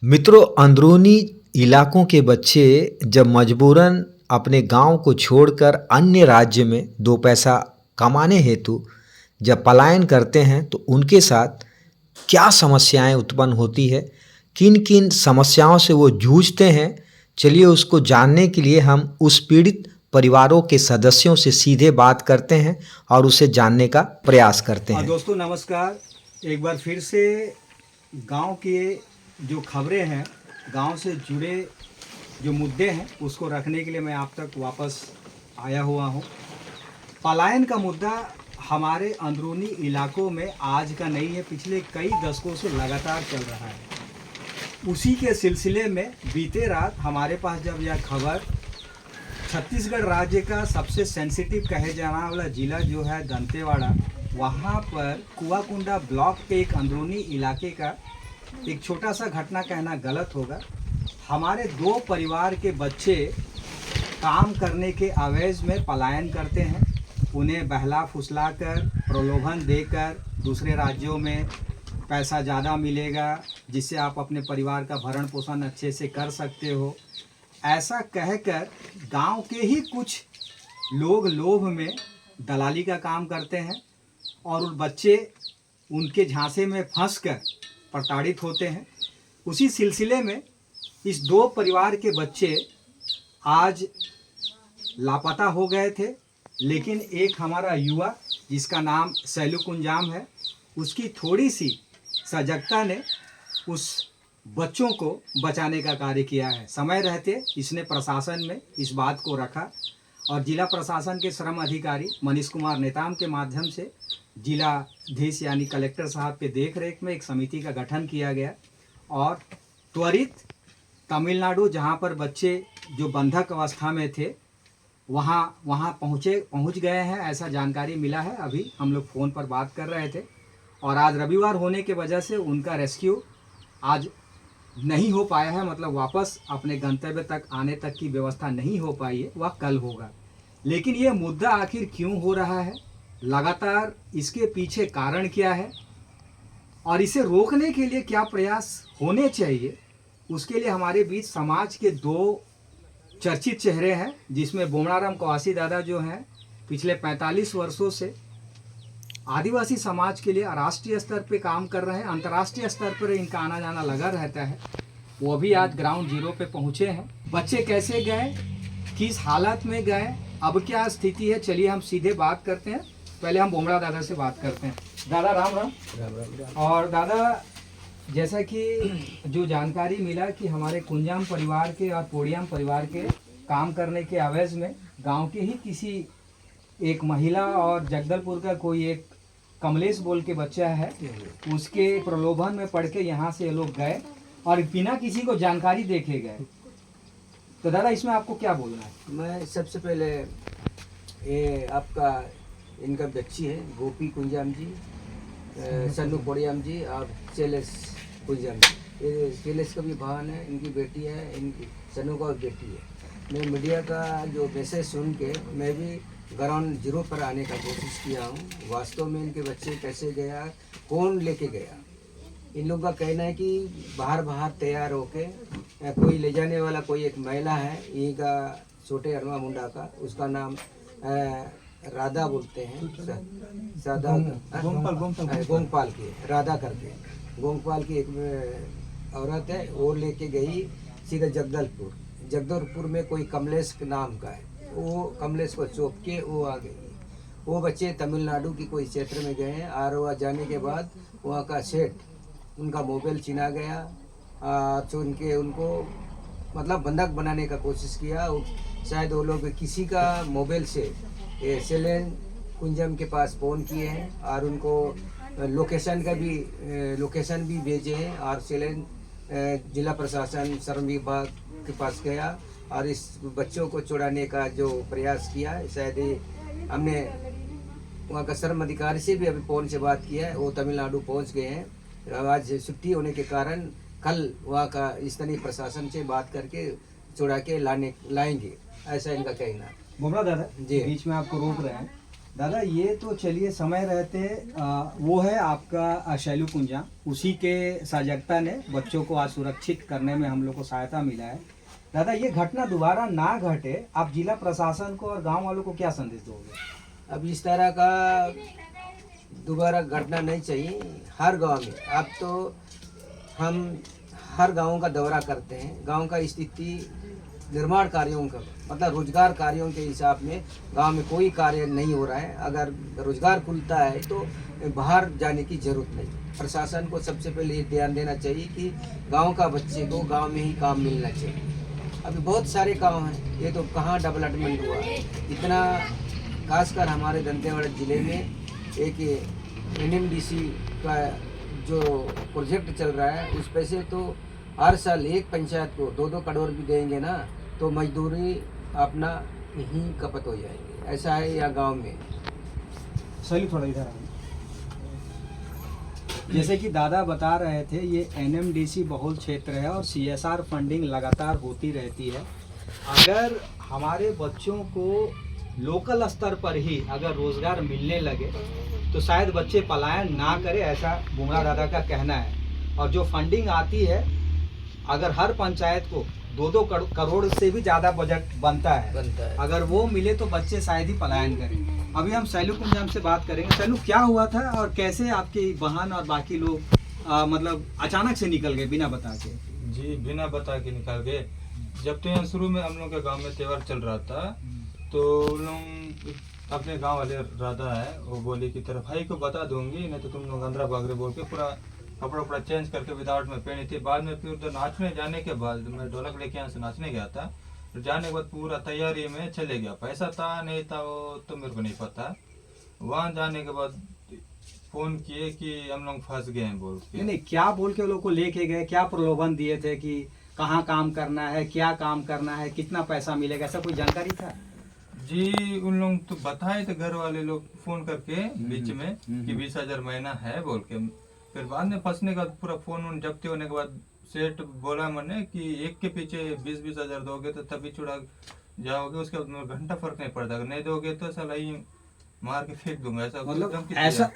मित्रों, अंदरूनी इलाकों के बच्चे जब मजबूरन अपने गांव को छोड़कर अन्य राज्य में दो पैसा कमाने हेतु जब पलायन करते हैं तो उनके साथ क्या समस्याएं उत्पन्न होती है, किन किन समस्याओं से वो जूझते हैं। चलिए उसको जानने के लिए हम उस पीड़ित परिवारों के सदस्यों से सीधे बात करते हैं और उसे जानने का प्रयास करते हैं। दोस्तों नमस्कार। एक बार फिर से गांव के जो खबरें हैं, गांव से जुड़े जो मुद्दे हैं उसको रखने के लिए मैं आप तक वापस आया हुआ हूं। पलायन का मुद्दा हमारे अंदरूनी इलाकों में आज का नहीं है, पिछले कई दशकों से लगातार चल रहा है। उसी के सिलसिले में बीते रात हमारे पास जब यह खबर छत्तीसगढ़ राज्य का सबसे सेंसिटिव कहे जाने वाला ज़िला जो है दंतेवाड़ा, वहाँ पर कुआकुंडा ब्लॉक के एक अंदरूनी इलाके का एक छोटा सा घटना कहना गलत होगा। हमारे दो परिवार के बच्चे काम करने के आवेश में पलायन करते हैं। उन्हें बहला फुसला कर, प्रलोभन देकर दूसरे राज्यों में पैसा ज़्यादा मिलेगा जिससे आप अपने परिवार का भरण पोषण अच्छे से कर सकते हो, ऐसा कहकर गांव के ही कुछ लोग लोभ में दलाली का काम करते हैं और उन बच्चे उनके झांसे में फंसकर प्रताड़ित होते हैं। उसी सिलसिले में इस दो परिवार के बच्चे आज लापता हो गए थे, लेकिन एक हमारा युवा जिसका नाम सैलू कुंजाम है, उसकी थोड़ी सी सजगता ने उस बच्चों को बचाने का कार्य किया है। समय रहते इसने प्रशासन में इस बात को रखा और जिला प्रशासन के श्रम अधिकारी मनीष कुमार नेताम के माध्यम से जिलाधीश यानी कलेक्टर साहब के देख रेख में एक समिति का गठन किया गया और त्वरित तमिलनाडु जहां पर बच्चे जो बंधक अवस्था में थे वहां पहुंच गए हैं, ऐसा जानकारी मिला है। अभी हम लोग फ़ोन पर बात कर रहे थे और आज रविवार होने की वजह से उनका रेस्क्यू आज नहीं हो पाया है, मतलब वापस अपने गंतव्य तक आने तक की व्यवस्था नहीं हो पाई है, वह कल होगा। लेकिन ये मुद्दा आखिर क्यों हो रहा है, लगातार इसके पीछे कारण क्या है और इसे रोकने के लिए क्या प्रयास होने चाहिए, उसके लिए हमारे बीच समाज के दो चर्चित चेहरे हैं, जिसमें बोमड़ाराम कवासी दादा जो हैं पिछले 45 वर्षों से आदिवासी समाज के लिए राष्ट्रीय स्तर पे काम कर रहे हैं, अंतर्राष्ट्रीय स्तर पर इनका आना जाना लगा रहता है। वो भी आज ग्राउंड जीरो पे पहुंचे हैं। बच्चे कैसे गए, किस हालत में गए, अब क्या स्थिति है, चलिए हम सीधे बात करते हैं। पहले हम बोमड़ा दादा से बात करते हैं। दादा राम राम। राम राम राम। और दादा, जैसा कि जो जानकारी मिला कि हमारे कुंजाम परिवार के और पोड़ियाम परिवार के काम करने के आवेश में गाँव के ही किसी एक महिला और जगदलपुर का कोई एक कमलेश बोल के बच्चा है, उसके प्रलोभन में पड़ के यहाँ से ये लोग गए और बिना किसी को जानकारी देखे गए। तो दादा इसमें आपको क्या बोलना है? मैं सबसे पहले ये आपका इनका बच्ची है गोपी कुंजाम जी, सन्नू पोड़ियाम जी और चेलेस कुंजाम जी। ये चेलेस का भी बहन है, इनकी बेटी है, इनकी सन्नू का भी बेटी है। मैं मीडिया का जो मैसेज सुन के मैं भी ग्राउंड जीरो पर आने का कोशिश किया हूँ। वास्तव में इनके बच्चे कैसे गया, कौन लेके गया। इन लोगों का कहना है कि बाहर तैयार होके कोई ले जाने वाला कोई एक महिला है, यहीं का छोटे अरवा मुंडा का, उसका नाम राधा बोलते हैं, सादा गोंगपाल की राधा करके गोंगपाल की एक औरत है, वो लेके गई सीधा जगदलपुर में कोई कमलेश नाम का है, वो कमलेश को चौंक के वो आ गई। वो बच्चे तमिलनाडु की कोई क्षेत्र में गए हैं और वहाँ जाने के बाद वहाँ का सेठ उनका मोबाइल छीना गया, तो उनको मतलब बंधक बनाने का कोशिश किया। शायद वो लोग किसी का मोबाइल से सेलेन कुंजम के पास फ़ोन किए हैं और उनको लोकेशन भी भेजे हैं और सेलेन जिला प्रशासन श्रम विभाग के पास गया और इस बच्चों को छुड़ाने का जो प्रयास किया है। शायद हमने वहाँ का श्रम अधिकारी से भी अभी फ़ोन से बात किया है, वो तमिलनाडु पहुँच गए हैं। आज छुट्टी होने के कारण कल वहाँ का स्थानीय प्रशासन से बात करके छुड़ा के लाएंगे, ऐसा इनका कहना है। बोमड़ा दादा जी, बीच में आपको रोक रहे हैं, दादा ये तो चलिए समय रहते वो है आपका शैलू कुंजा, उसी के सजगता ने बच्चों को आज सुरक्षित करने में हम लोग को सहायता मिला है। दादा ये घटना दोबारा ना घटे, आप जिला प्रशासन को और गांव वालों को क्या संदेश दोगे? अब इस तरह का दोबारा घटना नहीं चाहिए हर गांव में। अब तो हम हर गांव का दौरा करते हैं, गांव का स्थिति निर्माण कार्यों का मतलब रोजगार कार्यों के हिसाब में गांव में कोई कार्य नहीं हो रहा है। अगर रोजगार खुलता है तो बाहर जाने की जरूरत नहीं। प्रशासन को सबसे पहले ये ध्यान देना चाहिए कि गांव का बच्चे को गांव में ही काम मिलना चाहिए। अभी बहुत सारे काम हैं, ये तो कहाँ डेवलपमेंट हुआ इतना। खासकर हमारे दंतेवाड़ा ज़िले में एक NMDC का जो प्रोजेक्ट चल रहा है, उस पैसे तो हर साल एक पंचायत को 2-2 करोड़ भी देंगे ना, तो मजदूरी अपना ही खपत हो जाएगी। ऐसा है या गांव में। चलिए थोड़ा इधर आइए। जैसे कि दादा बता रहे थे, ये NMDC बहुल क्षेत्र है और CSR फंडिंग लगातार होती रहती है। अगर हमारे बच्चों को लोकल स्तर पर ही अगर रोजगार मिलने लगे तो शायद बच्चे पलायन ना करे, ऐसा बुमरा दादा का कहना है। और जो फंडिंग आती है, अगर हर पंचायत को 2-2 करोड़ से भी ज़्यादा बजट बनता है, अगर वो मिले तो बच्चे शायद ही पलायन करें। अभी हम शैलू कुंजाम से बात करेंगे। शैलू, क्या हुआ था और कैसे आपकी बहन और बाकी लोग मतलब अचानक से निकल गए बिना बता के? जी बिना बता के निकल गए। जब तो यहाँ शुरू में हम लोग के गांव में त्योहार चल रहा था, तो उन लोग अपने गांव वाले राधा है वो बोली कि तेरे भाई को बता दूंगी, नहीं तो तुम लोग अंदर भाग रहे बोल के पूरा कपड़ा उपड़ा चेंज करके विदाउट में पहनी थी। बाद में फिर उधर नाचने जाने के बाद मैं ढोलक लेके यहाँ से नाचने गया था, तो जाने के बाद पूरा तैयारी में चले गया। पैसा था नहीं था वो तो मेरे को नहीं पता। वहाँ जाने के बाद फोन किए कि हम लोग फंस गए हैं बोल के। नहीं, क्या बोल के लोग को लेके गए? क्या प्रलोभन दिए थे कि कहाँ काम करना है, क्या काम करना है, कितना पैसा मिलेगा, ऐसा कोई जानकारी था? जी उन लोग तो बताए थे घर वाले लोग फोन करके बीच में कि 20,000 महीना है बोल के। फिर बाद में फंसने का पूरा फोन उन जब्ती होने के बाद सेठ बोला मैंने कि एक के पीछे 20-20 हजार दोगे तो तभी छुड़ा जाओगे, उसके बाद घंटा फर्क नहीं पड़ता, अगर नहीं दोगे तो साला ही मार के फेंक दूंगा। ऐसा मतलब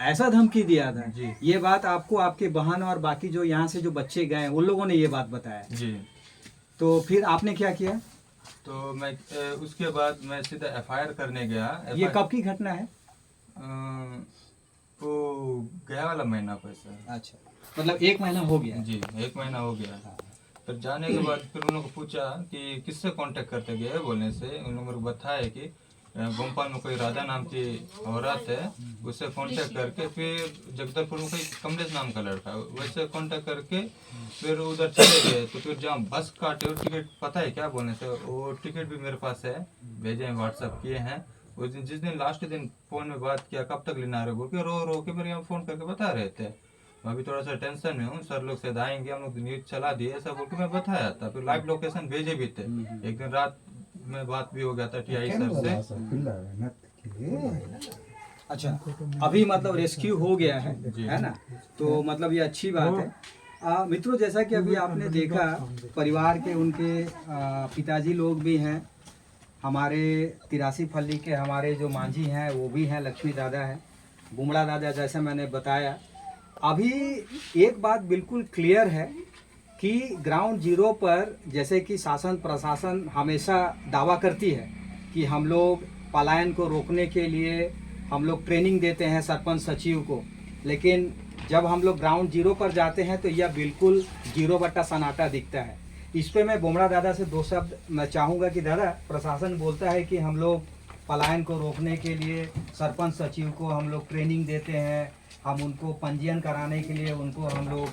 ऐसा धमकी दिया था जी। ये बात आपको आपके बहन और बाकी जो यहाँ से जो बच्चे गए उन लोगों ने ये बात बताया जी। तो फिर आपने क्या किया? तो मैं उसके बाद मैं सीधा FIR करने गया। ये कब की घटना है? वो गया वाला महीना पैसा। अच्छा, मतलब 1 महीना हो गया? जी 1 महीना हो गया। फिर जाने के बाद फिर उन लोगों को पूछा कि किससे कांटेक्ट करते गए, बोलने से उन लोगों को बताया कि भोपाल में कोई राधा नाम की औरत है, उससे कांटेक्ट करके फिर जगदलपुर में कोई कमलेश नाम का लड़का, वैसे कांटेक्ट करके फिर उधर चले गए। तो फिर जहाँ बस काटे और टिकट पता है क्या बोलने से, वो टिकट भी मेरे पास है, भेजे हैं, व्हाट्सअप किए हैं। उस दिन जिस दिन लास्ट दिन फोन में बात किया कब तक लेना रहे बोल के रो के मेरे यहाँ फोन करके बता रहे थे। मैं अभी थोड़ा सा टेंशन में हूँ, सर लोग शायद आएंगे, हम लोग न्यूज चला दिए ऐसा बोल के मैं बताया था। फिर लाइव लोकेशन भेजे भी थे। एक दिन रात में बात भी हो गया था TI सर से। अच्छा, अभी मतलब रेस्क्यू हो गया है ना, तो मतलब ये अच्छी बात है। मित्रों, जैसा कि अभी आपने देखा, परिवार के उनके पिताजी लोग भी हैं, हमारे 83 फल्ली के हमारे जो मांझी हैं वो भी हैं, लक्ष्मी दादा हैं, बुमड़ा दादा, जैसे मैंने बताया। अभी एक बात बिल्कुल क्लियर है कि ग्राउंड जीरो पर जैसे कि शासन प्रशासन हमेशा दावा करती है कि हम लोग पलायन को रोकने के लिए हम लोग ट्रेनिंग देते हैं सरपंच सचिव को, लेकिन जब हम लोग ग्राउंड जीरो पर जाते हैं तो यह बिल्कुल जीरो बट्टा सन्नाटा दिखता है। इस पे मैं बुमड़ा दादा से 2 शब्द मैं चाहूँगा कि दादा, प्रशासन बोलता है कि हम लोग पलायन को रोकने के लिए सरपंच सचिव को हम लोग ट्रेनिंग देते हैं, हम उनको पंजीयन कराने के लिए उनको हम लोग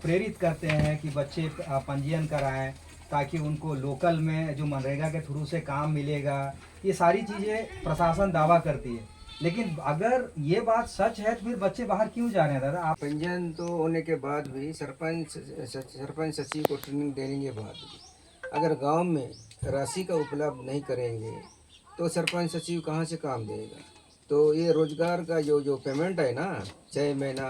प्रेरित करते हैं कि बच्चे पंजीयन कराएं ताकि उनको लोकल में जो मनरेगा के थ्रू से काम मिलेगा। ये सारी चीज़ें प्रशासन दावा करती है, लेकिन अगर ये बात सच है तो फिर बच्चे बाहर क्यों जा रहे हैं दादा? आप पंजीयन तो होने के बाद भी सरपंच सचिव को ट्रेनिंग देने के बाद भी अगर गांव में राशि का उपलब्ध नहीं करेंगे तो सरपंच सचिव कहाँ से काम देगा? तो ये रोजगार का जो पेमेंट है ना, 6 महीना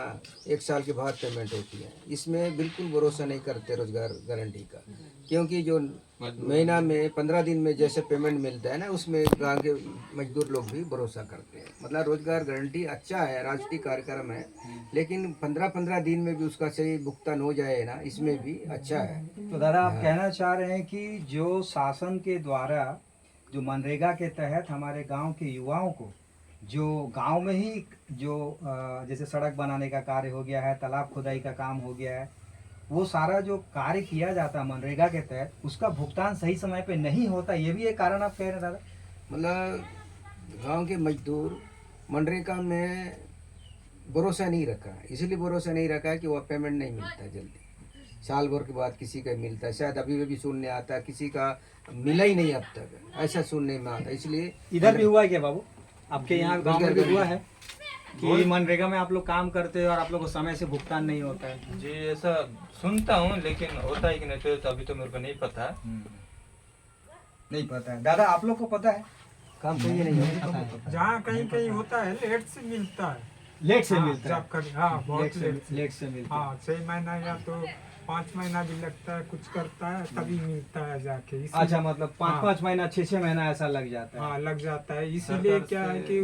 1 साल के बाद पेमेंट होती है, इसमें बिल्कुल भरोसा नहीं करते रोजगार गारंटी का। क्योंकि जो महीना में 15 दिन में जैसे पेमेंट मिलता है ना, उसमें गांव के मजदूर लोग भी भरोसा करते हैं। मतलब रोजगार गारंटी अच्छा है, राष्ट्रीय कार्यक्रम है, लेकिन 15-15 दिन में भी उसका सही भुगतान हो जाए ना, इसमें भी अच्छा है। तो दादा आप कहना चाह रहे हैं कि जो शासन के द्वारा जो मनरेगा के तहत हमारे गांव के युवाओं को जो गांव में ही जो जैसे सड़क बनाने का कार्य हो गया है, तालाब खुदाई का काम हो गया है, वो सारा जो कार्य किया जाता है मनरेगा के तहत, उसका भुगतान सही समय पे नहीं होता, ये भी एक कारण आप कह रहे हैं दादा? मतलब गांव के मजदूर मनरेगा में भरोसा नहीं रखा, इसलिए भरोसा नहीं रखा कि वह पेमेंट नहीं मिलता जल्दी, साल भर के बाद किसी का मिलता है, शायद अभी भी सुनने आता है, किसी का मिला ही नहीं अब तक, ऐसा सुनने में आता है। इसलिए इधर भी हुआ है क्या बाबू, आपके यहाँ गांव में भी हुआ है कि मनरेगा में आप लोग काम करते हो और आप लोग को समय से भुगतान नहीं होता है? जी ऐसा सुनता हूँ, लेकिन होता है कि नहीं तो अभी तो मेरे को नहीं पता। नहीं पता है। दादा आप लोग को पता है? काम कहीं नहीं होता, जहाँ कहीं कहीं होता है लेट से मिलता है, लेट से हाँ, मिलता है? जब कभी हाँ बहुत लेट से मिलता है। हाँ 6 महीना या तो 5 महीना भी लगता है, कुछ करता है तभी मिलता है जाके। इसीलिए- अच्छा, मतलब 5-5 हाँ, महीना 6-6 महीना ऐसा लग जाता है। हाँ लग जाता है। इसीलिए सरकार क्या है से- कि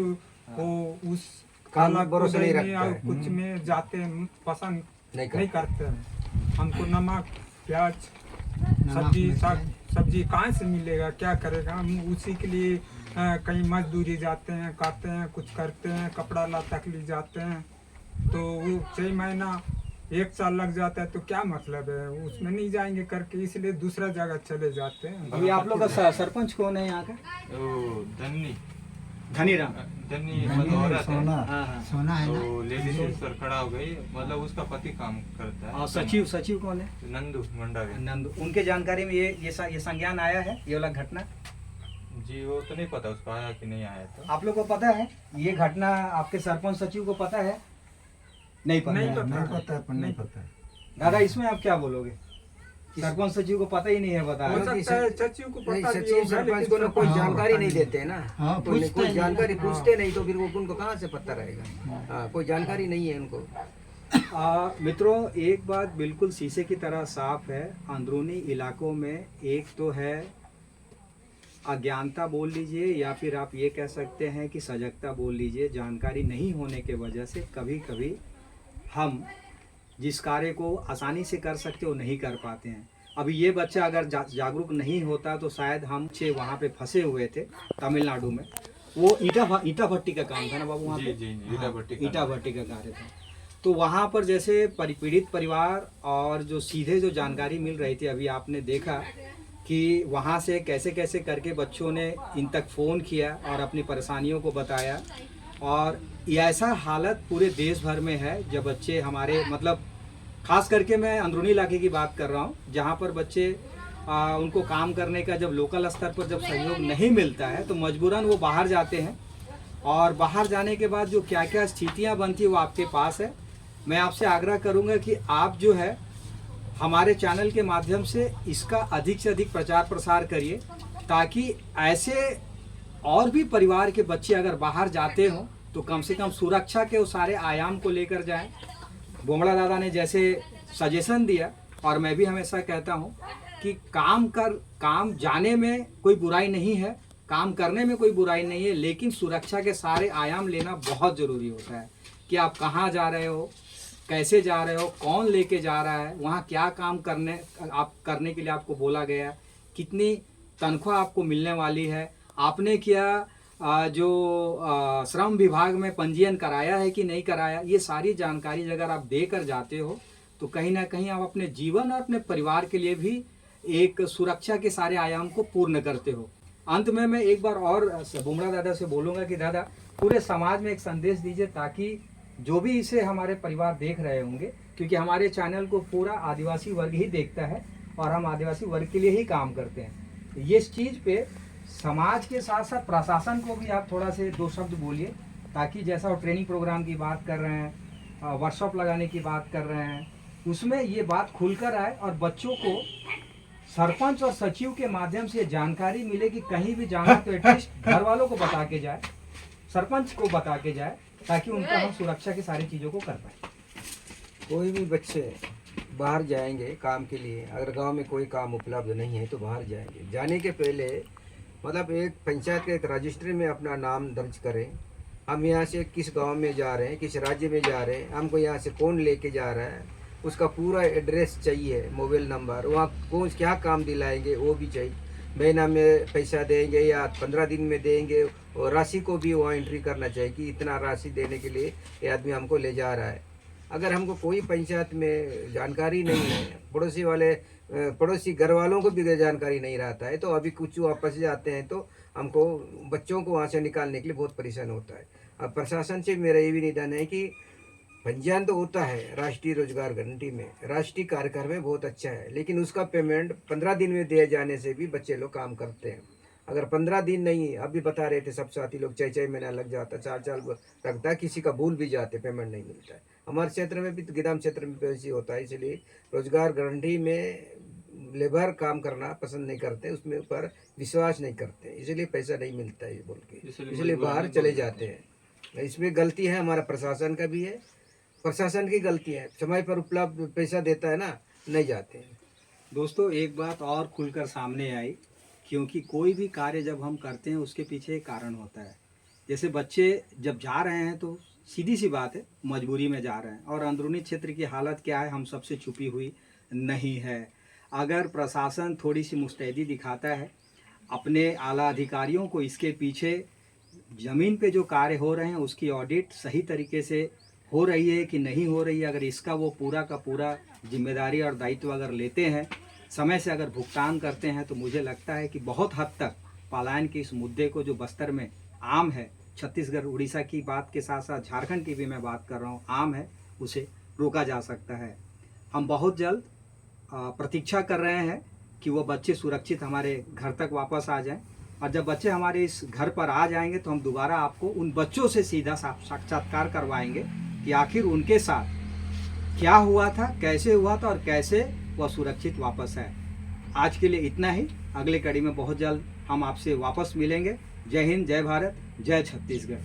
वो उस काम में तालाब भरोसा नहीं खुदाई में रखता और है। कुछ में जाते हैं, पसंद नहीं नहीं करता। करते हैं। हमको नमक प्याज सब्जी कहाँ से मिलेगा, क्या करेगा? हम उसी के लिए कहीं मजदूरी जाते हैं, करते हैं, कुछ करते हैं, कपड़ा लत्ता के लिए जाते हैं, तो वो 6 महीना 1 साल लग जाता है, तो क्या मतलब है? उसमें नहीं जाएंगे करके, इसलिए दूसरा जगह चले जाते हैं। अभी आप लोग का सरपंच कौन है यहाँ का? वो धनीराम। धनी मतलब औरत है, हाँ हाँ। तो लेडीज सर खड़ा हो गई, मतलब उसका पति काम करता है। और सचिव कौन है? नंदू मंडावे नंदू। उनके जानकारी में ये संज्ञान आया है, ये वाला घटना? जी वो तो नहीं पता उसको आया कि नहीं आया। तो आप लोग को पता है ये घटना? आपके सरपंच सचिव को पता है? नहीं पता। नहीं पता। दादा इसमें आप क्या बोलोगे? सरपंच सचिव को पता ही नहीं है, बता हो रहे। सकता है सचिव को नहीं, पता भी सचिव होगा, सरपंच लेकिन को ना कोई सरपंच जानकारी नहीं देते ना, कोई जानकारी हाँ। पूछते नहीं, तो फिर वो उनको कहाँ से पता रहेगा? हाँ, कोई जानकारी नहीं है उनको। मित्रों एक बात बिल्कुल शीशे की तरह साफ है, अंदरूनी इलाकों में एक तो है अज्ञानता बोल लीजिए, या फिर आप ये कह सकते हैं कि सजगता बोल लीजिए, जानकारी नहीं होने के वजह से कभी कभी हम जिस कार्य को आसानी से कर सकते हो नहीं कर पाते हैं। अभी ये बच्चा अगर जागरूक नहीं होता तो शायद हम वहाँ पे फंसे हुए थे तमिलनाडु में। वो ईटा भट्टी का काम था ना बाबू वहाँ पे? जी ईटा भट्टी का कार्य था। तो वहाँ पर जैसे पीड़ित परिवार और जो सीधे जो जानकारी मिल रही थी, अभी आपने देखा कि वहाँ से कैसे कैसे करके बच्चों ने इन तक फ़ोन किया और अपनी परेशानियों को बताया। और ये ऐसा हालत पूरे देश भर में है जब बच्चे हमारे, मतलब खास करके मैं अंदरूनी इलाके की बात कर रहा हूँ, जहाँ पर बच्चे उनको काम करने का जब लोकल स्तर पर जब सहयोग नहीं मिलता है तो मजबूरन वो बाहर जाते हैं। और बाहर जाने के बाद जो क्या क्या स्थितियाँ बनती है वो आपके पास है। मैं आपसे आग्रह करूँगा कि आप जो है हमारे चैनल के माध्यम से इसका अधिक से अधिक प्रचार प्रसार करिए, ताकि ऐसे और भी परिवार के बच्चे अगर बाहर जाते हो तो कम से कम सुरक्षा के उस सारे आयाम को लेकर जाएं। बोमड़ा दादा ने जैसे सजेशन दिया, और मैं भी हमेशा कहता हूं कि काम जाने में कोई बुराई नहीं है, काम करने में कोई बुराई नहीं है, लेकिन सुरक्षा के सारे आयाम लेना बहुत ज़रूरी होता है कि आप कहाँ जा रहे हो, कैसे जा रहे हो, कौन लेके जा रहा है, वहाँ क्या काम करने के लिए आपको बोला गया है, कितनी तनख्वाह आपको मिलने वाली है, आपने क्या जो श्रम विभाग में पंजीयन कराया है कि नहीं कराया। ये सारी जानकारी अगर आप देकर जाते हो तो कहीं ना कहीं आप अपने जीवन और अपने परिवार के लिए भी एक सुरक्षा के सारे आयाम को पूर्ण करते हो। अंत में मैं एक बार और बुमड़ा दादा से बोलूँगा कि दादा पूरे समाज में एक संदेश दीजिए, ताकि जो भी इसे हमारे परिवार देख रहे होंगे, क्योंकि हमारे चैनल को पूरा आदिवासी वर्ग ही देखता है और हम आदिवासी वर्ग के लिए ही काम करते हैं। ये इस चीज़ पे समाज के साथ साथ प्रशासन को भी आप थोड़ा से 2 शब्द बोलिए, ताकि जैसा वो ट्रेनिंग प्रोग्राम की बात कर रहे हैं, वर्कशॉप लगाने की बात कर रहे हैं, उसमें ये बात खुलकर आए और बच्चों को सरपंच और सचिव के माध्यम से जानकारी मिले कि कहीं भी जाना तो एटलीस्ट घर वालों को बता के जाए, सरपंच को बता के जाए, ताकि उनका हम सुरक्षा की सारी चीज़ों को कर पाए। कोई भी बच्चे बाहर जाएंगे काम के लिए, अगर गांव में कोई काम उपलब्ध नहीं है तो बाहर जाएंगे। जाने के पहले मतलब एक पंचायत के एक रजिस्टर में अपना नाम दर्ज करें। हम यहाँ से किस गांव में जा रहे हैं, किस राज्य में जा रहे हैं, हमको यहाँ से कौन लेके जा रहा है, उसका पूरा एड्रेस चाहिए, मोबाइल नंबर, वहाँ कौन क्या काम दिलाएंगे वो भी चाहिए। महीना में पैसा देंगे या 15 दिन में देंगे, और राशि को भी वहाँ एंट्री करना चाहिए कि इतना राशि देने के लिए ये आदमी हमको ले जा रहा है। अगर हमको कोई पंचायत में जानकारी नहीं है, पड़ोसी घर वालों को भी जानकारी नहीं रहता है, तो अभी कुछ वापस जाते हैं तो हमको बच्चों को वहाँ से निकालने के लिए बहुत परेशान होता है। अब प्रशासन से मेरा ये भी निवेदन है कि पंजीयन तो होता है राष्ट्रीय रोजगार गारंटी में, राष्ट्रीय कार्यक्रम में बहुत अच्छा है, लेकिन उसका पेमेंट 15 दिन में दिए जाने से भी बच्चे लोग काम करते हैं। अगर 15 दिन नहीं, अभी बता रहे थे सब साथी लोग 6-6 महीना लग जाता, 4 लगता है, किसी का भूल भी जाते, पेमेंट नहीं मिलता है। हमारे क्षेत्र में भी तो गिदाम क्षेत्र में तो ऐसे होता है, इसलिए रोजगार गारंटी में लेबर काम करना पसंद नहीं करते, उसमें ऊपर विश्वास नहीं करते, इसलिए पैसा नहीं मिलता है बोल के, इसलिए बाहर चले जाते हैं। इसमें गलती है हमारा प्रशासन का भी है, प्रशासन की गलती है, समय पर उपलब्ध पैसा देता है ना, नहीं जाते हैं। दोस्तों एक बात और खुलकर सामने आई, क्योंकि कोई भी कार्य जब हम करते हैं उसके पीछे एक कारण होता है। जैसे बच्चे जब जा रहे हैं तो सीधी सी बात है, मजबूरी में जा रहे हैं, और अंदरूनी क्षेत्र की हालत क्या है हम सबसे छुपी हुई नहीं है। अगर प्रशासन थोड़ी सी मुस्तैदी दिखाता है, अपने आला अधिकारियों को इसके पीछे ज़मीन पे जो कार्य हो रहे हैं उसकी ऑडिट सही तरीके से हो रही है कि नहीं हो रही है, अगर इसका वो पूरा का पूरा जिम्मेदारी और दायित्व अगर लेते हैं, समय से अगर भुगतान करते हैं, तो मुझे लगता है कि बहुत हद तक पलायन के इस मुद्दे को, जो बस्तर में आम है, छत्तीसगढ़ उड़ीसा की बात के साथ साथ झारखंड की भी मैं बात कर रहा हूँ, आम है, उसे रोका जा सकता है। हम बहुत जल्द प्रतीक्षा कर रहे हैं कि वो बच्चे सुरक्षित हमारे घर तक वापस आ जाएं, और जब बच्चे हमारे इस घर पर आ जाएंगे तो हम दोबारा आपको उन बच्चों से सीधा साक्षात्कार करवाएंगे कि आखिर उनके साथ क्या हुआ था, कैसे हुआ था और कैसे वह सुरक्षित वापस है। आज के लिए इतना ही, अगले कड़ी में बहुत जल्द हम आपसे वापस मिलेंगे। जय हिंद, जय भारत, जय छत्तीसगढ़।